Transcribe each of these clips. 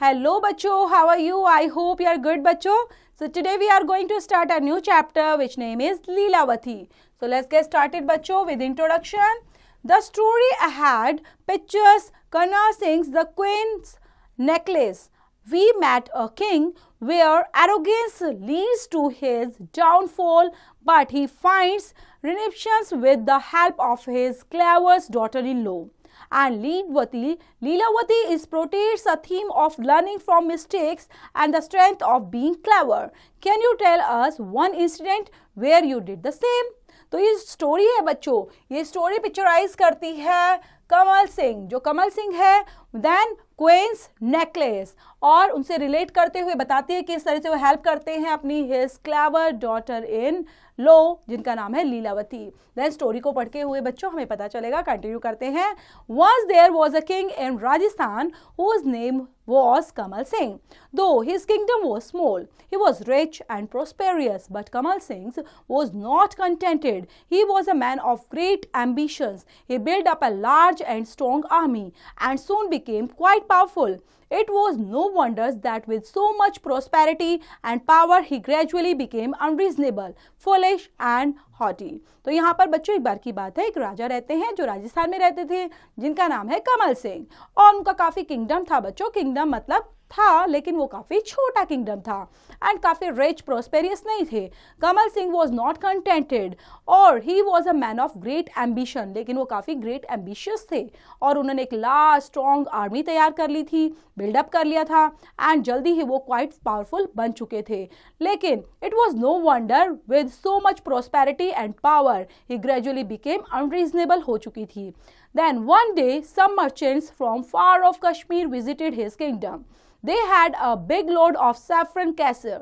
Hello बच्चों, how are you? I hope you are good बच्चों. So today we are going to start a new chapter which name is Leelavati. So let's get started बच्चों with introduction. The story ahead pictures Karna Singh's The Queen's Necklace. We met a king where arrogance leads to his downfall, but he finds redemption with the help of his clever daughter-in-law. And Leelavati is portrays a theme of learning from mistakes and the strength of being clever. Can you tell us one incident where you did the same? तो ये story है बच्चों, ये story picturise करती है कमल सिंह, जो कमल सिंह है, then queen's necklace, और उनसे रिलेट करते हुए बताती है कि इस तरह से वो हेल्प करते हैं अपनी हिज क्लेवर डॉटर इन लो, जिनका नाम है लीलावती. देन स्टोरी को पढ़ते हुए बच्चों हमें पता चलेगा. कंटिन्यू करते हैं. Once there was a king in Rajasthan whose name was Kamal Singh. Though his kingdom was small, he was rich and prosperous, but Kamal Singh was not contented. He was a man of great ambitions. He built up a large and strong army and soon became quite powerful. It was no wonder that with so much prosperity and power, he gradually became unreasonable, foolish and haughty. तो यहाँ पर बच्चों एक बार की बात है, एक राजा रहते हैं जो राजस्थान में रहते थे, जिनका नाम है कमल सिंह, और उनका काफी किंगडम था बच्चों. किंगडम मतलब था, लेकिन वो काफी छोटा किंगडम था एंड काफी रिच प्रोस्पेरियस नहीं थे. कमल सिंह वॉज नॉट कंटेंटेड और he was a man of great ambition, लेकिन वो काफी ग्रेट एम्बिशियस थे और उन्होंने एक लार्ज स्ट्रॉन्ग आर्मी तैयार कर ली थी, बिल्डअप कर लिया था एंड जल्दी ही वो क्वाइट पावरफुल बन चुके थे. लेकिन it was no wonder with so much prosperity and power he gradually became unreasonable हो चुकी थी. Then one day some merchants from far off Kashmir visited his kingdom. They had a big load of saffron cassia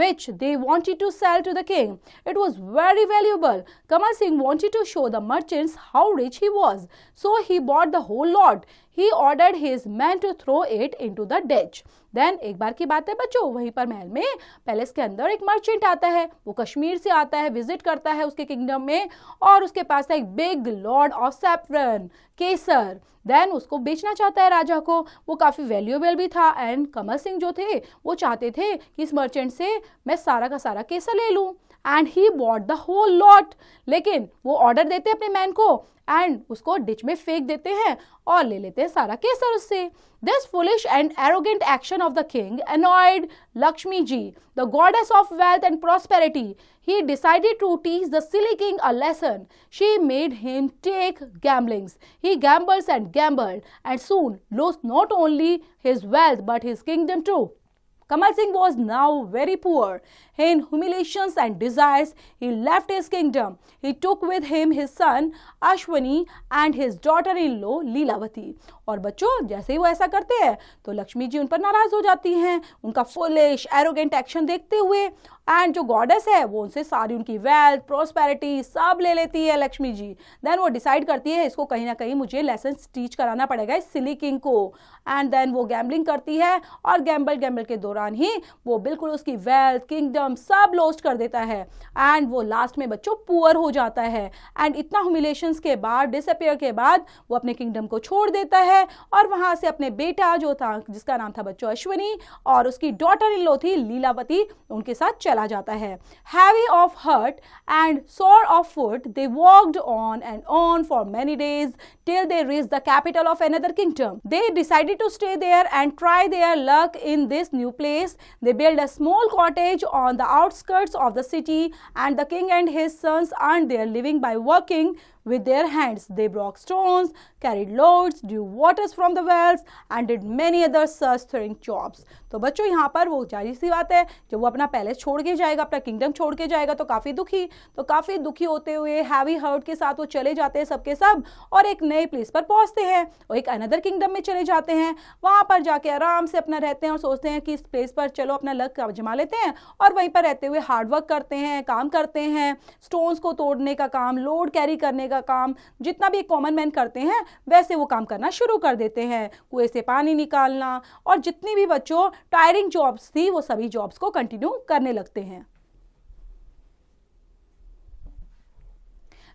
which they wanted to sell to the king. It was very valuable. Kamal Singh wanted to show the merchants how rich he was, so he bought the whole lot. He ordered his men to throw it into the ditch. Then एक बार की बात है बच्चों, वहीं पर महल में palace के अंदर एक मर्चेंट आता है, वो कश्मीर से आता है, विजिट करता है उसके किंगडम में, और उसके पास था एक बिग लॉर्ड ऑफ सैफरन केसर. देन उसको बेचना चाहता है राजा को. वो काफ़ी वैल्यूएबल भी था एंड कमल सिंह जो थे वो चाहते थे कि इस मर्चेंट से मैं सारा का सारा केसर ले लूँ and he bought the whole lot. लेकिन वो ऑर्डर देते हैं अपने मैन को एंड उसको डिच में फेंक देते हैं और ले लेते हैं सारा केसर उससे. This foolish and arrogant action of the king annoyed Lakshmi ji, the goddess of wealth and prosperity. He decided to teach the silly king a lesson. She made him take gamblings. He gambles and gambled and soon lost not only his wealth but his kingdom too. Kamal Singh was now very poor. In humiliations and desires, he left his kingdom. He took with him his son Ashwani and his daughter-in-law Leelavati. और बच्चों जैसे ही वो ऐसा करते हैं तो लक्ष्मी जी उन पर नाराज हो जाती हैं, उनका फुलिश एरोगेंट एक्शन देखते हुए, एंड जो गॉडेस है वो उनसे सारी उनकी वेल्थ प्रोस्पेरिटी सब ले लेती है लक्ष्मी जी. देन वो डिसाइड करती है इसको कहीं ना कहीं मुझे लेसन टीच कराना पड़ेगा इस सिली किंग को, एंड देन वो गैम्बलिंग करती है और गैम्बल के दौरान ही वो बिल्कुल उसकी वेल्थ किंगडम सब लॉस्ट कर देता है एंड वो लास्ट में बच्चों पुअर हो जाता है. एंड इतना ह्यूमिलेशंस के बाद, डिसअपियर के बाद, वो अपने किंगडम को छोड़ देता है और वहां से अपने बेटा जो था, जिसका नाम था बच्चों अश्वनी, और उसकी डॉटर इन लॉ थी लीलावती, उनके साथ चला जाता है. Heavy of heart and sore of foot, they walked on for many days till they reached the capital of another kingdom. They decided to stay there and try their luck in this new place. They built a small cottage on the outskirts of the city, and the king and his sons earned their living by working with their hands. They broke stones, carried loads, drew waters from the wells and did many other such throwing jobs. तो बच्चों यहाँ पर वो जाहिर सी बात है, जब वो अपना पैलेस छोड़ के जाएगा, अपना किंगडम छोड़ के जाएगा तो काफ़ी दुखी होते हुए हैवी हर्ट के साथ वो चले जाते हैं सबके सब, और एक नए प्लेस पर पहुँचते हैं और एक अनदर किंगडम में चले जाते हैं. वहाँ पर जाके आराम से अपना रहते हैं और सोचते हैं कि इस प्लेस पर चलो अपना लक जमा लेते हैं, और वहीं पर रहते हुए हार्ड वर्क करते हैं, काम करते हैं, स्टोन्स को तोड़ने का काम, लोड कैरी करने का काम, जितना भी एक कॉमन मैन करते हैं वैसे वो काम करना शुरू कर देते हैं. कुएं से पानी निकालना और जितनी भी बच्चों टायरिंग जॉब्स थी वो सभी जॉब्स को कंटिन्यू करने लगते हैं.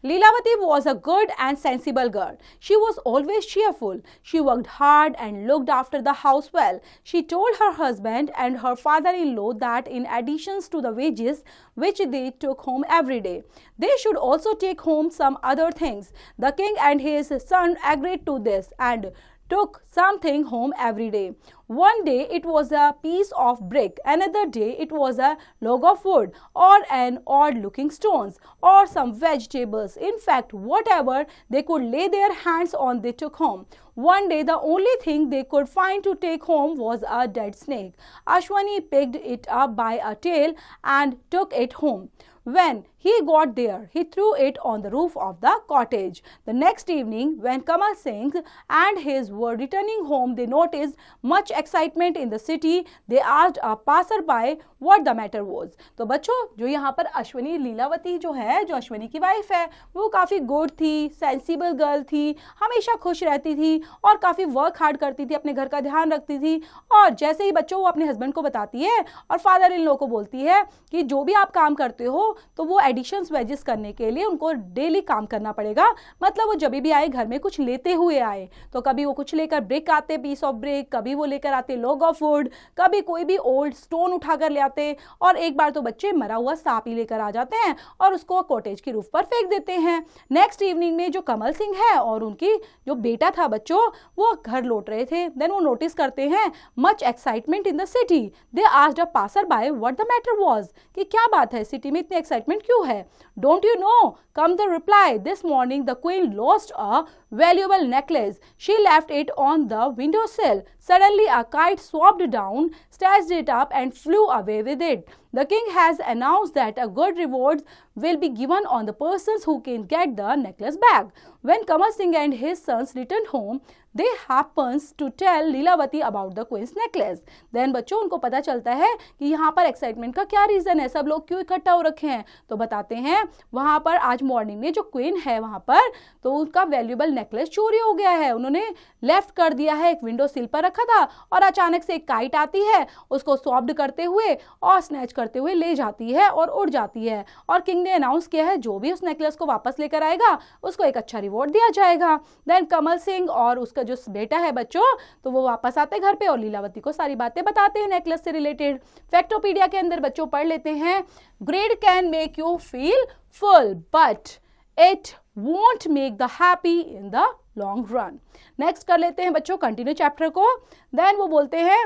Lilavati was a good and sensible girl. She was always cheerful. She worked hard and looked after the house well. She told her husband and her father-in-law that in addition to the wages which they took home every day, they should also take home some other things. The king and his son agreed to this and took something home every day. One day it was a piece of brick, another day it was a log of wood or an odd looking stones or some vegetables. In fact, whatever they could lay their hands on they took home. One day the only thing they could find to take home was a dead snake. Ashwani picked it up by a tail and took it home. When he got there, he threw it on the roof of the cottage. The next evening, when Kamal Singh and his were returning home, they noticed much excitement in the city. They asked a passerby what the matter was. तो बच्चों, जो यहाँ पर अश्वनी लीलावती जो है, जो अश्वनी की wife है, वो काफ़ी गुड थी, सेंसिबल गर्ल थी, हमेशा खुश रहती थी और काफ़ी वर्क हार्ड करती थी, अपने घर का ध्यान रखती थी. और जैसे ही बच्चों वो अपने हस्बैंड को बताती है और फादर इन लॉ को बोलती है कि जो भी आप काम करते हो तो वो एडिशंस वेजेस करने के लिए उनको डेली काम करना पड़ेगा. मतलब वो जब भी आए घर में कुछ लेते हुए आए, तो कभी वो कुछ लेकर ब्रिक आते, पीस ऑफ ब्रिक, कभी वो लेकर आते लॉग ऑफ वुड, कभी कोई भी ओल्ड स्टोन उठाकर ले आते, और एक बार तो बच्चे मरा हुआ सांप ही लेकर आ जाते हैं और उसको कॉटेज की रूफ पर फेंक देते हैं. नेक्स्ट इवनिंग में जो कमल सिंह है और उनकी जो बेटा था बच्चों, वो घर लौट रहे थे. देन वो नोटिस करते हैं much excitement in the city. They asked a passer by what the matter was, कि क्या बात है, सिटी में इतनी एक्साइटमेंट क्यों है. Don't you know, come the reply, this morning the queen lost a valuable necklace. She left it on the windowsill. Suddenly a kite swooped down, snatched it up and flew away with it. The king has announced that a good reward will be given on the persons who can get the necklace back. When Kamal Singh and his sons returned home, they happens to tell Lilavati about the queen's necklace. Then बच्चों उनको पता चलता है कि यहाँ पर excitement का क्या रीज़न है, सब लोग क्यों इकट्ठा हो रखे हैं. तो बताते हैं वहाँ पर आज मॉर्निंग में जो क्वीन है वहाँ पर, तो उनका वैल्यूएबल नेकलेस चोरी हो गया है. उन्होंने लेफ्ट कर दिया है, एक विंडो सिल पर रखा था और अचानक से एक काइट आती है, उसको स्वॉप्ड करते हुए और स्नैच करते हुए ले जाती है और उड़ जाती है. और किंग ने अनाउंस किया है जो भी उस नेकलेस को वापस लेकर आएगा उसको एक अच्छा रिवॉर्ड दिया जाएगा. देन कमल सिंह और उसका जो बेटा है बच्चों, तो वो वापस आते घर पे और लीलावती को सारी बातें बताते हैं नेकलेस से रिलेटेड. फैक्टोपीडिया के अंदर बच्चों पढ़ लेते हैं, grade can make you feel full but it won't make the happy in the long run. Next कर लेते हैं बच्चों कंटिन्यू चैप्टर को. देन वो बोलते हैं,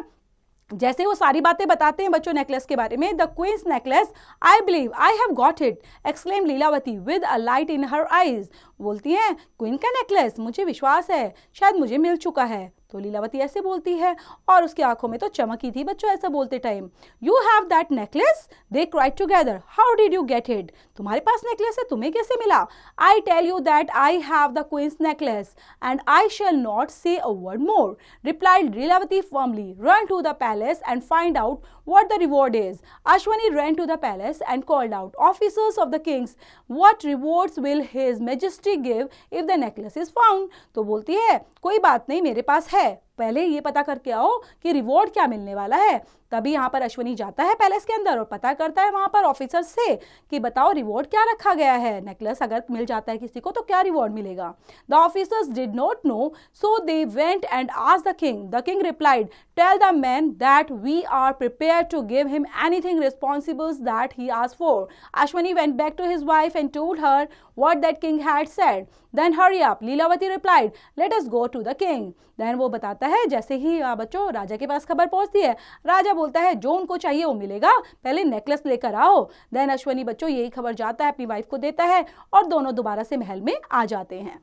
जैसे वो सारी बातें बताते हैं बच्चों नेकलेस के बारे में. The queen's necklace, I believe I have got it, exclaim Leelavati with a light in her eyes. बोलती हैं क्वीन का नेकलेस, मुझे विश्वास है शायद मुझे मिल चुका है. तो लीलावती ऐसे बोलती है और उसकी आंखों में तो चमक ही थी बच्चों ऐसा बोलते time. You have that necklace, they cried together, how did you get it, तुम्हारे पास नेकलेस है, तुम्हें कैसे मिला. I tell you that I have the queen's necklace and I shall not say a word more, replied Lilavati firmly. Run to the palace and find out what the reward is. Ashwani ran to the palace and called out, officers of the kings, what rewards will his majesty give if the necklace is found. तो बोलती है कोई बात नहीं, मेरे पास है, पहले ये पता करके आओ कि रिवॉर्ड क्या मिलने वाला है. तभी यहाँ पर अश्वनी जाता है पैलेस के अंदर और पता करता है वहाँ पर ऑफिसर्स से कि बताओ रिवॉर्ड क्या रखा गया है, नेकलेस अगर मिल जाता है किसी को तो क्या रिवॉर्ड मिलेगा. The officers did not know, so they went and asked the king. The king replied, tell the man that we are prepared to give him anything responsible that he asked for. Ashwani went back to his wife and told her what that king had said. Then hurry up, Leelavati replied, let us go to the king. Then वो बताता है जैसे ही बच्चों राजा के पास खबर पहुंचती है, राजा बोलता है जो उनको चाहिए वो मिलेगा, पहले नेकलेस लेकर आओ. देन अश्वनी बच्चों यही खबर जाता है अपनी वाइफ को देता है और दोनों दोबारा से महल में आ जाते हैं.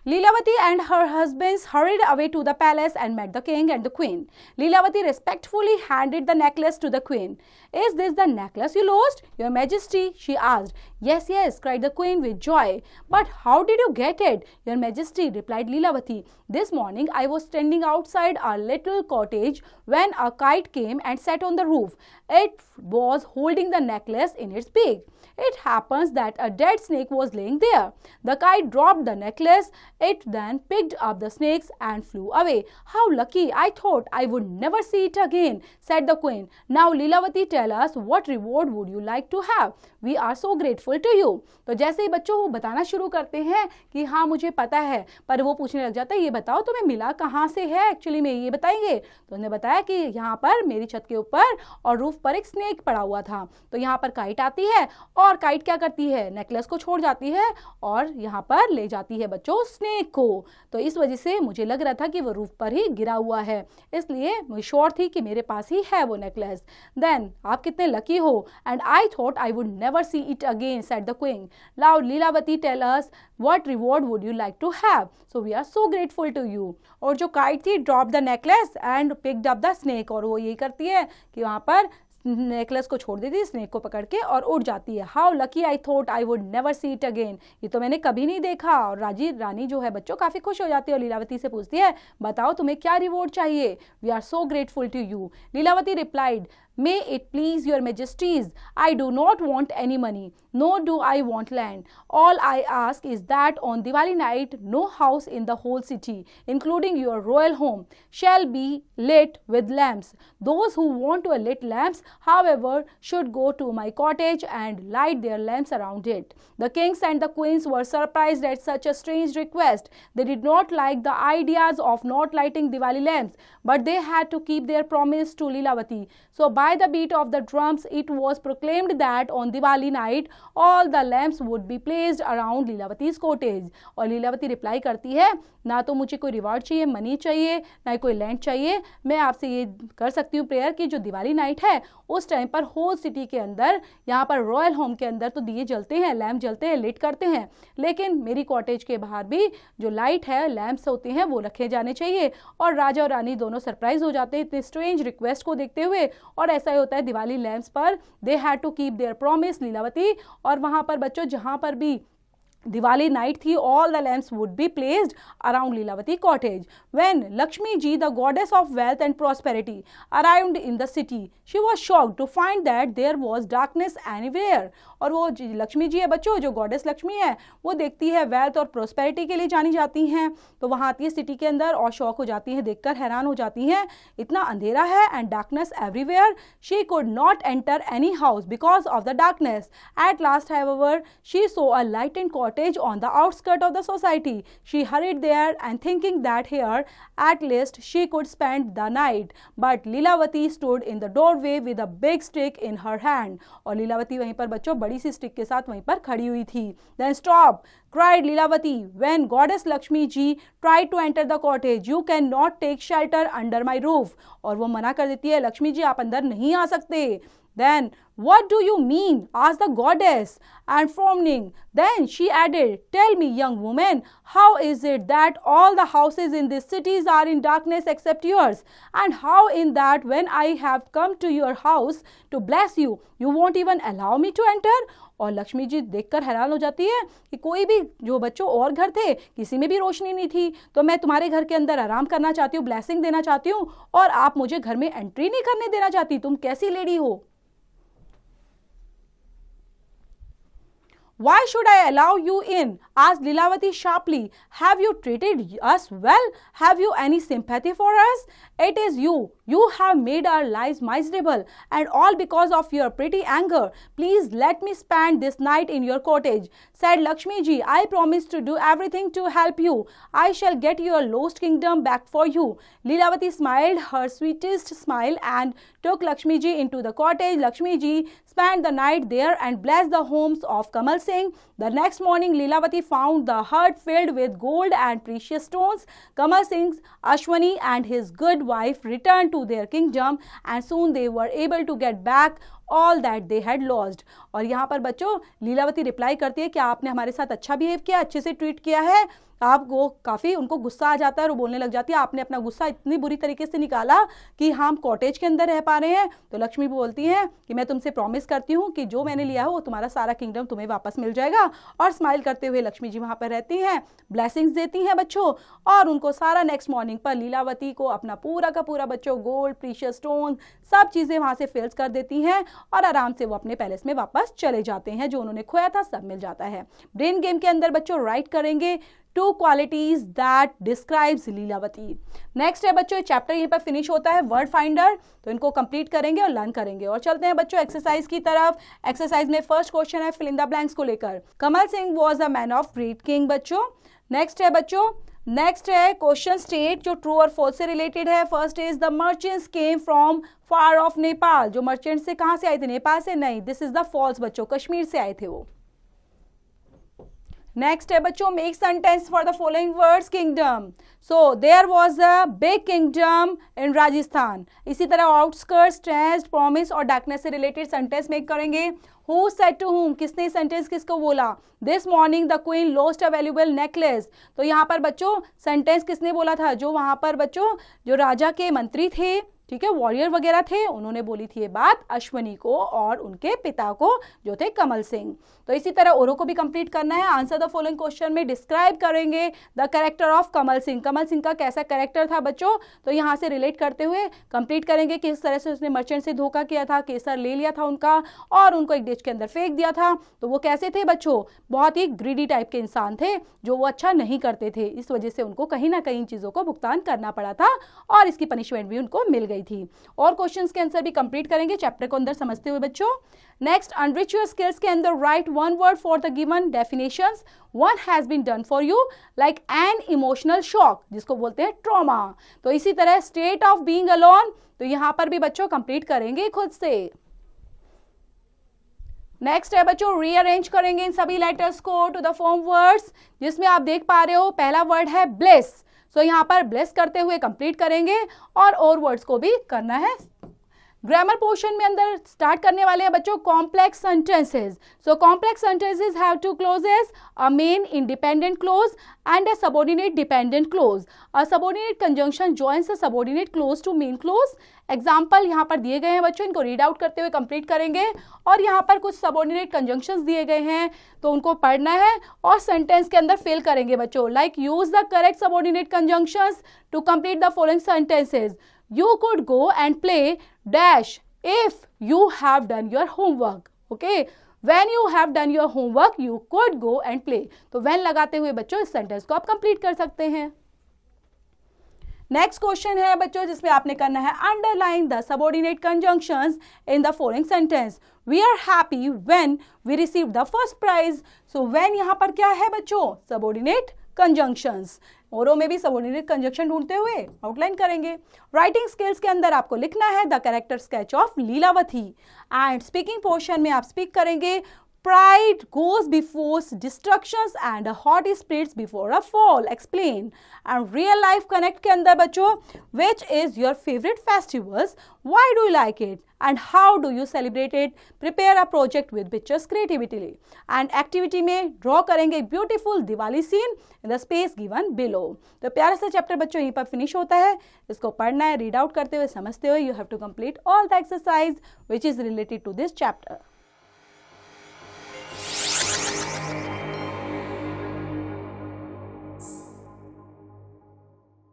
Leelavati and her husbands hurried away to the palace and met the king and the queen. Leelavati respectfully handed the necklace to the queen. Is this the necklace you lost, your majesty? She asked. Yes, yes, cried the queen with joy. But how did you get it, your majesty? Replied Leelavati. This morning I was standing outside our little cottage when a kite came and sat on the roof. It was holding the necklace in its beak. It happens that a dead snake was laying there. The kite dropped the necklace It then picked up the snakes and flew away. How lucky! I thought I would never see it again, said the queen. Now Lilavati, tell us what reward would you like to have? We are so grateful to you. तो जैसे ही बच्चों वो बताना शुरू करते हैं कि हाँ मुझे पता है, पर वो पूछने लग जाता है ये बताओ तुम्हें मिला कहाँ से है, एक्चुअली में ये बताएंगे। तो उन्होंने बताया कि यहाँ पर मेरी छत के ऊपर और रूफ पर एक स्नेक पड़ा हुआ था। तो यहाँ पर काइट आती है और काइट क्या करती है, नेकलेस को छोड़ जाती है और यहाँ पर ले जाती है बच्चों स्नेक को। तो इस वजह से मुझे लग रहा था कि वो रूफ पर ही गिरा हुआ है, इसलिए मुझे श्योर थी कि मेरे पास ही है वो नेकलेस। देन आप कितने लकी हो, and I thought I would never see it again, said the queen. Now Leelavati, tell us what reward would you like to have? So we are so grateful to you. और जो kite थी drop the necklace and picked up the snake, और वो यही करती है कि वहाँ पर नेकलेस को छोड़ देती है, स्नेक को पकड़ के, और उड़ जाती है। How lucky, I thought I would never see it again, ये तो मैंने कभी नहीं देखा। और रानी जो है बच्चों काफ़ी खुश हो जाती है और लीलावती से पूछती है बताओ तुम्हें क्या रिवॉर्ड चाहिए? We are so grateful to you. Leelavati replied, May it please your majesties, I do not want any money, nor do I want land. All I ask is that on Diwali night, no house in the whole city, including your royal home, shall be lit with lamps. Those who want to lit lamps, however, should go to my cottage and light their lamps around it. The kings and the queens were surprised at such a strange request. They did not like the ideas of not lighting Diwali lamps, but they had to keep their promise to Lilavati. So by the beat of the drums, it was proclaimed that on Diwali night, all the lamps would be placed around लीलावती's cottage. और Lilavati reply करती है, ना तो मुझे कोई reward चाहिए, money चाहिए, ना ही कोई लैंड चाहिए। मैं आपसे ये कर सकती हूँ प्रेयर कि जो दिवाली नाइट है उस टाइम पर होल सिटी के अंदर, यहाँ पर रॉयल होम के अंदर तो दिए जलते हैं, लैम्प जलते हैं, लिट करते हैं, लेकिन मेरी कॉटेज के बाहर भी जो लाइट है, लैम्प्स होते हैं, वो रखे जाने चाहिए। और राजा और रानी दोनों सरप्राइज हो जाते हैं इतने स्ट्रेंज रिक्वेस्ट को देखते हुए। और ऐसा ही होता है दिवाली लैम्प्स पर, they had to keep their promise Leelavati. और वहाँ पर बच्चों जहाँ पर भी Diwali night thi, all the lamps would be placed around Lilavati cottage. When Lakshmi ji, the goddess of wealth and prosperity, arrived in the city, she was shocked to find that there was darkness anywhere. और वो लक्ष्मी जी है बच्चों, जो goddess Lakshmi है, वो देखती है wealth और प्रोस्पेरिटी के लिए जानी जाती हैं, तो वहाँ आती है सिटी के अंदर और शॉक हो जाती हैं, देखकर हैरान हो जाती हैं, इतना अंधेरा है and darkness everywhere. She could not enter any house because of the darkness. At last however she saw a lighted cottage on the outskirts of the society. She hurried there and thinking that here at least she could spend the night. But Lilavati stood in the doorway with a big stick in her hand. और लीलावती वहीं पर बच्चों बड़ी सी stick के साथ वहीं पर खड़ी हुई थी. Then stop, cried Lilavati. When goddess Lakshmi ji tried to enter the cottage, you cannot take shelter under my roof. और वो मना कर देती है, लक्ष्मी जी आप अंदर नहीं आ सकते. Then, what do you mean? asked the goddess, and frowning. Then she added, tell me, young woman, how is it that all the houses in these cities are in darkness except yours? And how in that when I have come to your house to bless you, you won't even allow me to enter? और लक्ष्मी जी देखकर हैरान हो जाती है कि कोई भी जो बच्चों और घर थे किसी में भी रोशनी नहीं थी, तो मैं तुम्हारे घर के अंदर आराम करना चाहती हूँ, ब्लेसिंग देना चाहती हूँ, और आप मुझे घर में एंट्री नहीं करने देना चाहती. तुम कैसी लेडी हो? Why should I allow you in? asked Lilavati sharply. Have you treated us well? Have you any sympathy for us? It is you. You have made our lives miserable, and all because of your pretty anger. Please let me spend this night in your cottage, said Lakshmi ji. I promise to do everything to help you. I shall get your lost kingdom back for you. Lilavati smiled her sweetest smile and took Lakshmi ji into the cottage. Lakshmi ji spent the night there and blessed the homes of Kamal Singh. The next morning, Lilavati found the hut filled with gold and precious stones. Kamal Singh's Ashwani and his good wife returned to their kingdom, and soon they were able to get back all that they had lost. और यहाँ पर बच्चों Lilavati reply करती है कि आपने हमारे साथ अच्छा बिहेव किया, अच्छे से ट्रीट किया है. आपको काफ़ी उनको गुस्सा आ जाता है और वो बोलने लग जाती है आपने अपना गुस्सा इतनी बुरी तरीके से निकाला कि हम कॉटेज के अंदर रह पा रहे हैं. तो लक्ष्मी बोलती हैं कि मैं तुमसे प्रॉमिस करती हूँ कि जो मैंने लिया है वो तुम्हारा सारा किंगडम तुम्हें वापस मिल जाएगा. और स्माइल करते हुए लक्ष्मी जी वहाँ पर रहती हैं, ब्लेसिंग्स देती हैं बच्चों, और उनको सारा नेक्स्ट मॉर्निंग पर लीलावती को अपना पूरा का पूरा बच्चों गोल्ड, प्रीशियस स्टोन, सब चीज़ें वहाँ से फिल्स कर देती हैं. और आराम से वो अपने पैलेस में वापस चले जाते हैं, जो उन्होंने खोया था सब मिल जाता है। ब्रेन गेम के अंदर बच्चों राइट करेंगे 2 qualities that describes Leelavati. Next है बच्चों, चैप्टर यहीं पर फिनिश होता है वर्ड फाइंडर, तो इनको कंप्लीट करेंगे और लर्न करेंगे। और चलते हैं बच्चों एक्सरसाइज की तरफ। एक्सरसाइज में फर्स्ट क्वेश्चन है फिल इन द ब्लैंक्स को लेकर। Kamal Singh was a man of great king बच्चों। नेक्स्ट है बच्चों, नेक्स्ट है क्वेश्चन स्टेट जो ट्रू और फॉल्स से रिलेटेड है। First is the merchants came from far of Nepal. जो मर्चेंट से कहां से आए थे? नेपाल से नहीं, दिस इज द फॉल्स बच्चों, कश्मीर से आए थे वो। नेक्स्ट है बच्चों, make sentence for the following words kingdom. So there was a big kingdom in Rajasthan. इसी तरह आउटस्कर्ट्स, टेस्ट, प्रॉमिस और डार्कनेस से रिलेटेड सेंटेंस मेक करेंगे। हु सेड टू हुम, किसने सेंटेंस किसको बोला? This morning the queen lost a valuable necklace. तो यहाँ पर बच्चों सेंटेंस किसने बोला था? जो वहां पर बच्चों जो राजा के मंत्री थे, ठीक है, वॉरियर वगैरह थे, उन्होंने बोली थी ये बात अश्वनी को और उनके पिता को जो थे कमल सिंह। तो इसी तरह औरों को भी कंप्लीट करना है। आंसर द फॉलोइंग क्वेश्चन में डिस्क्राइब करेंगे the character of Kamal Singh. Kamal Singh का कैसा कैरेक्टर था बच्चों, तो यहाँ से रिलेट करते हुए कंप्लीट करेंगे किस तरह से उसने मर्चेंट से धोखा किया था, केसर ले लिया था उनका और उनको एक डिश के अंदर फेंक दिया था। तो वो कैसे थे बच्चों? बहुत ही ग्रीडी टाइप के इंसान थे, जो वो अच्छा नहीं करते थे, इस वजह से उनको कहीं ना कहीं चीज़ों को भुगतान करना पड़ा था और इसकी पनिशमेंट भी उनको मिल गई थी। और क्वेश्चंस के आंसर भी कंप्लीट करेंगे चैप्टर को अंदर समझते हुए बच्चों। नेक्स्ट, अनरिच योर स्किल्स के अंदर write one word for the given definitions. One has been done for you like an emotional shock, जिसको बोलते हैं ट्रॉमा। तो इसी तरह स्टेट ऑफ बीइंग अलोन, तो यहां पर भी बच्चों कंप्लीट करेंगे खुद से। नेक्स्ट है बच्चों, रीअरेंज करेंगे इन सभी लेटर्स को टू द फॉर्म वर्ड्स, जिसमें आप देख पा रहे हो पहला वर्ड है ब्लेस। सो यहाँ पर ब्लेस करते हुए कंप्लीट करेंगे और वर्ड्स को भी करना है। ग्रामर पोर्शन में अंदर स्टार्ट करने वाले हैं बच्चों complex sentences. So complex sentences have two clauses, a main independent clause and a subordinate dependent clause. A subordinate conjunction joins a subordinate clause to main clause. Example यहाँ पर दिए गए हैं बच्चों, इनको रीड आउट करते हुए कंप्लीट करेंगे। और यहाँ पर कुछ सबऑर्डिनेट कंजंक्शंस दिए गए हैं, तो उनको पढ़ना है और सेंटेंस के अंदर फिल करेंगे बच्चों। Like use the correct subordinate conjunctions to complete the following sentences. You could go and play dash if you have done your homework. Okay? When you have done your homework, you could go and play. तो when लगाते हुए बच्चों इस sentence को आप complete कर सकते हैं। नेक्स्ट क्वेश्चन है बच्चों, जिसमें आपने करना है underline the subordinate conjunctions in the following sentence. We are happy when we receive the first prize. So when यहाँ पर क्या है बच्चों? Subordinate conjunctions. औरों में भी सबऑर्डिनेट कंजंक्शन ढूंढते हुए आउटलाइन करेंगे। राइटिंग स्किल्स के अंदर आपको लिखना है the character sketch of Leelavati. And speaking portion में आप स्पीक करेंगे Pride goes before destructions and hot spirits before a fall. Explain. And real life connect के अंदर बच्चों, which is your favorite festivals? Why do you like it? And how do you celebrate it? Prepare a project with pictures creatively. And activity में draw करेंगे beautiful Diwali scene in the space given below. तो प्यारा सा chapter बच्चों यहीं पर finish होता है। इसको पढ़ना है, रीड आउट करते हुए समझते हुए you have to complete all the exercise which is related to this chapter.